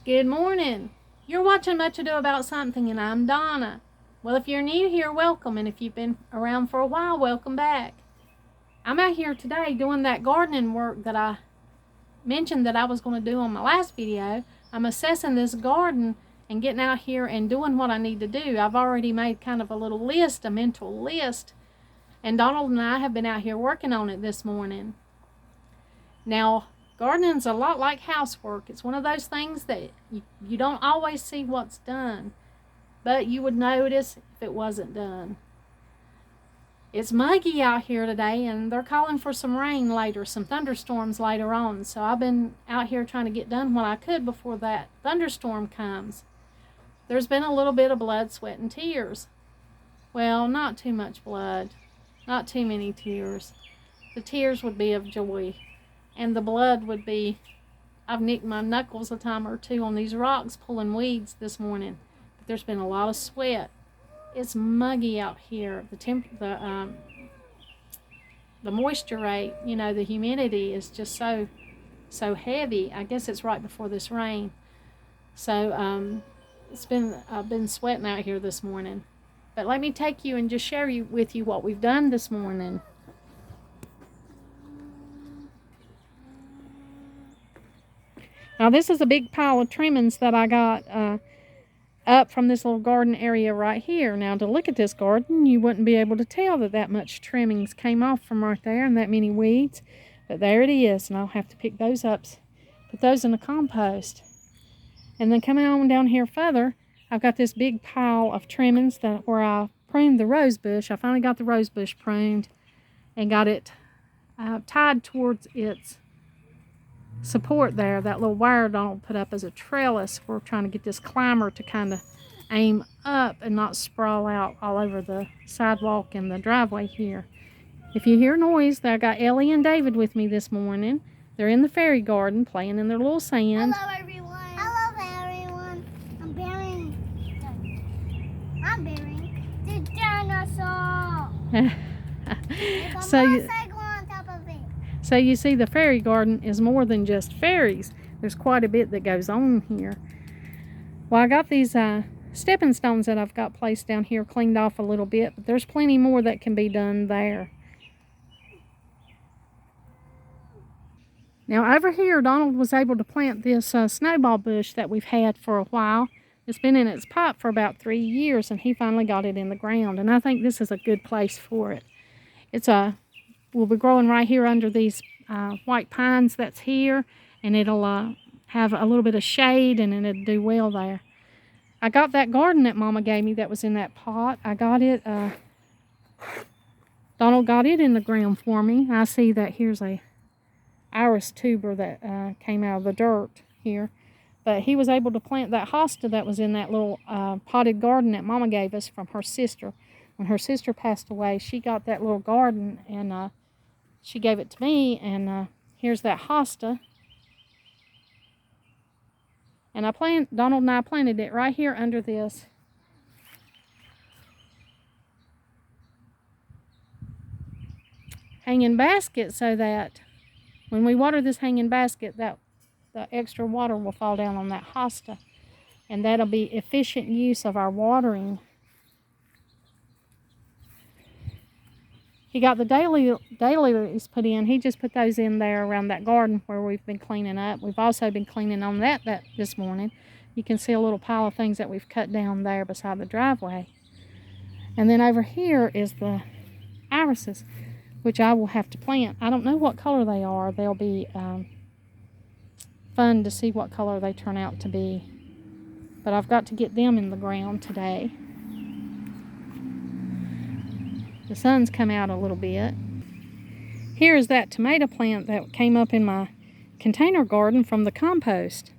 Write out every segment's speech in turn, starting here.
Good morning. You're watching Much Ado About Something, and I'm Donna. Well, if you're new here, welcome, and if you've been around for a while, welcome back. I'm out here today doing that gardening work that I mentioned that I was going to do on my last video. I'm assessing this garden and getting out here and doing what I need to do. I've already made kind of a little list, a mental list, and Donald and I have been out here working on it this morning. Now, gardening's a lot like housework. It's one of those things that you don't always see what's done, but you would notice if it wasn't done. It's muggy out here today, and they're calling for some rain later, some thunderstorms later on. So I've been out here trying to get done what I could before that thunderstorm comes. There's been a little bit of blood, sweat, and tears. Well, not too much blood, not too many tears. The tears would be of joy. And the blood would be, I've nicked my knuckles a time or two on these rocks pulling weeds this morning. But there's been a lot of sweat. It's muggy out here. The moisture rate, the humidity is just so heavy. I guess it's right before this rain. So I've been sweating out here this morning. But let me take you and just share with you what we've done this morning. Now this is a big pile of trimmings that I got up from this little garden area right here. Now to look at this garden, you wouldn't be able to tell that much trimmings came off from right there and that many weeds. But there it is, and I'll have to pick those up, put those in the compost. And then coming on down here further, I've got this big pile of trimmings where I pruned the rose bush. I finally got the rose bush pruned and got it tied towards its support there, that little wire Donald put up as a trellis. We're trying to get this climber to kind of aim up and not sprawl out all over the sidewalk and the driveway here. If you hear noise, I got Ellie and David with me this morning. They're in the fairy garden playing in their little sand. Hello everyone. Hello everyone. I'm bearing the dinosaur. So you see, the fairy garden is more than just fairies. There's quite a bit that goes on here. Well, I got these stepping stones that I've got placed down here cleaned off a little bit, but there's plenty more that can be done there. Now over here, Donald was able to plant this snowball bush that we've had for a while. It's been in its pot for about 3 years, and he finally got it in the ground, and I think this is a good place for it. Will be growing right here under these white pines that's here, and it'll have a little bit of shade, and it'll do well there. I got that garden that Mama gave me that was in that pot. I got it, Donald got it in the ground for me. I see that here's a iris tuber that came out of the dirt here. But he was able to plant that hosta that was in that little potted garden that Mama gave us from her sister. When her sister passed away, she got that little garden, and she gave it to me, and here's that hosta. And Donald and I planted it right here under this hanging basket, so that when we water this hanging basket, that the extra water will fall down on that hosta, and that'll be efficient use of our watering. He got the dailies put in. He just put those in there around that garden where we've been cleaning up. We've also been cleaning on that this morning. You can see a little pile of things that we've cut down there beside the driveway. And then over here is the irises, which I will have to plant. I don't know what color they are. They'll be fun to see what color they turn out to be. But I've got to get them in the ground today. The sun's come out a little bit. Here is that tomato plant that came up in my container garden from the compost.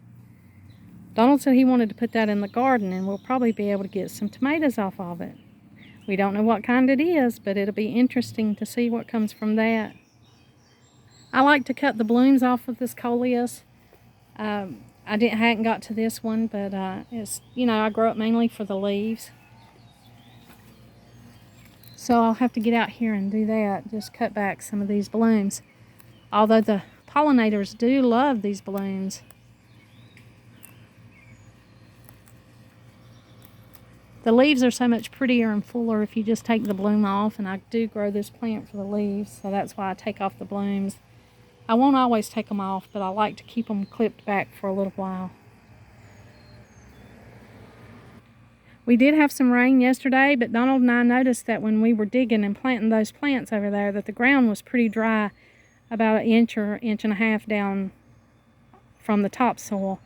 Donald said he wanted to put that in the garden, and we'll probably be able to get some tomatoes off of it. We don't know what kind it is, but it'll be interesting to see what comes from that. I like to cut the blooms off of this coleus. I hadn't got to this one, but I grow it mainly for the leaves. So I'll have to get out here and do that, just cut back some of these blooms. Although the pollinators do love these blooms. The leaves are so much prettier and fuller if you just take the bloom off, and I do grow this plant for the leaves, so that's why I take off the blooms. I won't always take them off, but I like to keep them clipped back for a little while. We did have some rain yesterday, but Donald and I noticed that when we were digging and planting those plants over there, that the ground was pretty dry, about an inch or inch and a half down from the topsoil.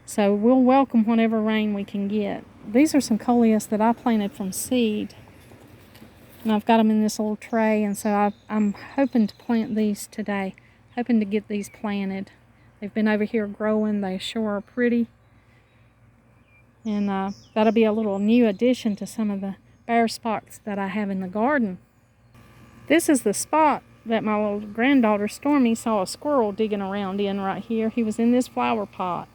So we'll welcome whatever rain we can get. These are some coleus that I planted from seed, and I've got them in this little tray, and so I'm hoping to plant these today, hoping to get these planted. They've been over here growing. They sure are pretty. And that'll be a little new addition to some of the bare spots that I have in the garden. This is the spot that my little granddaughter Stormy saw a squirrel digging around in right here. He was in this flower pot,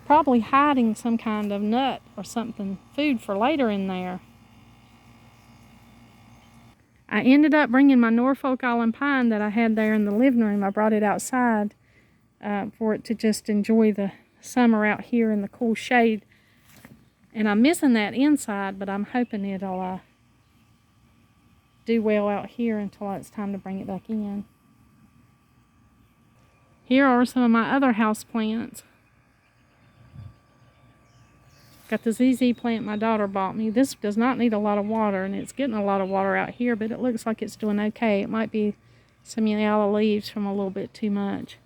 probably hiding some kind of nut or something, food for later in there. I ended up bringing my Norfolk Island pine that I had there in the living room. I brought it outside for it to just enjoy the summer out here in the cool shade. And I'm missing that inside, but I'm hoping it'll do well out here until it's time to bring it back in. Here are some of my other house plants. Got the ZZ plant my daughter bought me. This does not need a lot of water, and it's getting a lot of water out here, but it looks like it's doing okay. It might be some yellow leaves from a little bit too much.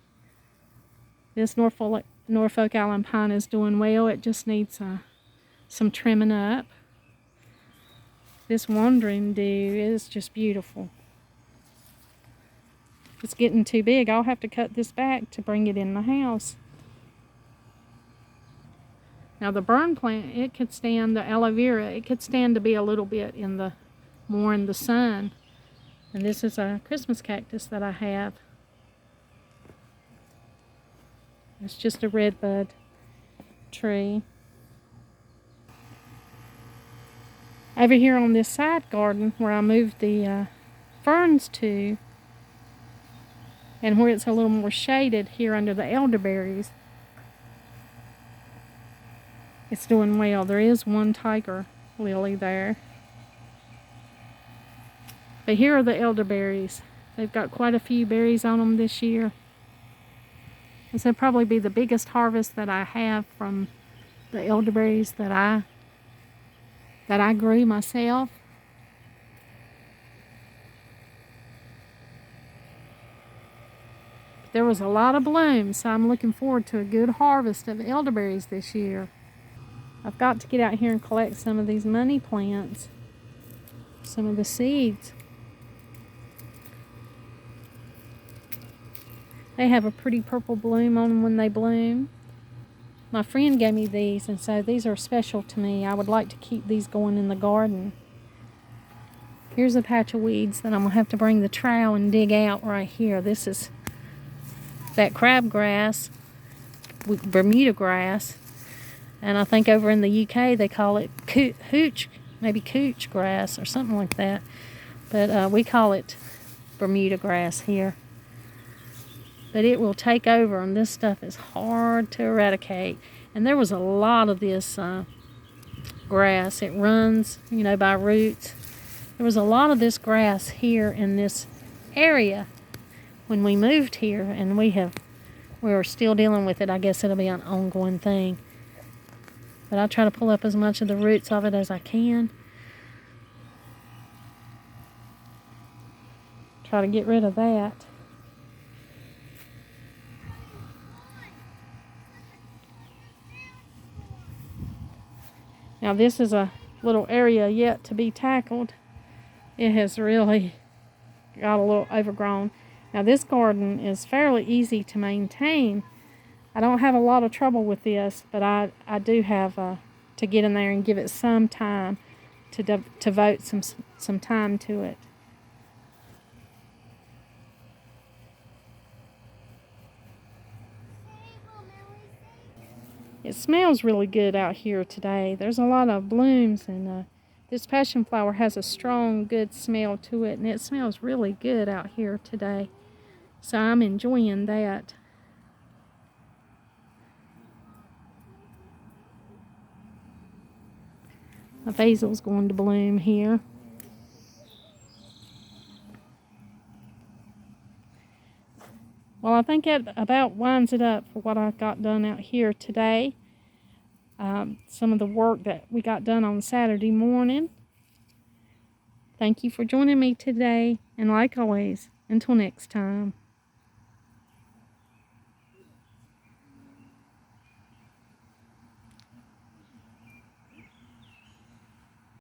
This Norfolk Island pine is doing well. It just needs some trimming up. This wandering dew is just beautiful. It's getting too big. I'll have to cut this back to bring it in the house. Now the burn plant, it could stand, the aloe vera, it could stand to be a little bit more in the sun. And this is a Christmas cactus that I have. It's just a redbud tree. Over here on this side garden where I moved the ferns to, and where it's a little more shaded here under the elderberries, it's doing well. There is one tiger lily there. But here are the elderberries. They've got quite a few berries on them this year. This will probably be the biggest harvest that I have from the elderberries that I grew myself. There was a lot of blooms, so I'm looking forward to a good harvest of elderberries this year. I've got to get out here and collect some of these money plants, some of the seeds. They have a pretty purple bloom on them when they bloom. My friend gave me these, and so these are special to me. I would like to keep these going in the garden. Here's a patch of weeds that I'm going to have to bring the trowel and dig out right here. This is that crabgrass, Bermuda grass. And I think over in the UK they call it hooch, maybe cooch grass or something like that. But we call it Bermuda grass here. But it will take over, and this stuff is hard to eradicate. And there was a lot of this grass. It runs, by roots. There was a lot of this grass here in this area when we moved here, and we're still dealing with it. I guess it'll be an ongoing thing. But I'll try to pull up as much of the roots of it as I can. Try to get rid of that. Now this is a little area yet to be tackled. It has really got a little overgrown. Now this garden is fairly easy to maintain. I don't have a lot of trouble with this, but I do have to get in there and give it some time to devote some time to it. It smells really good out here today. There's a lot of blooms, and this passion flower has a strong, good smell to it, and it smells really good out here today. So I'm enjoying that. My basil's going to bloom here. Well, I think it about winds it up for what I got done out here today. Some of the work that we got done on Saturday morning. Thank you for joining me today, and like always, until next time.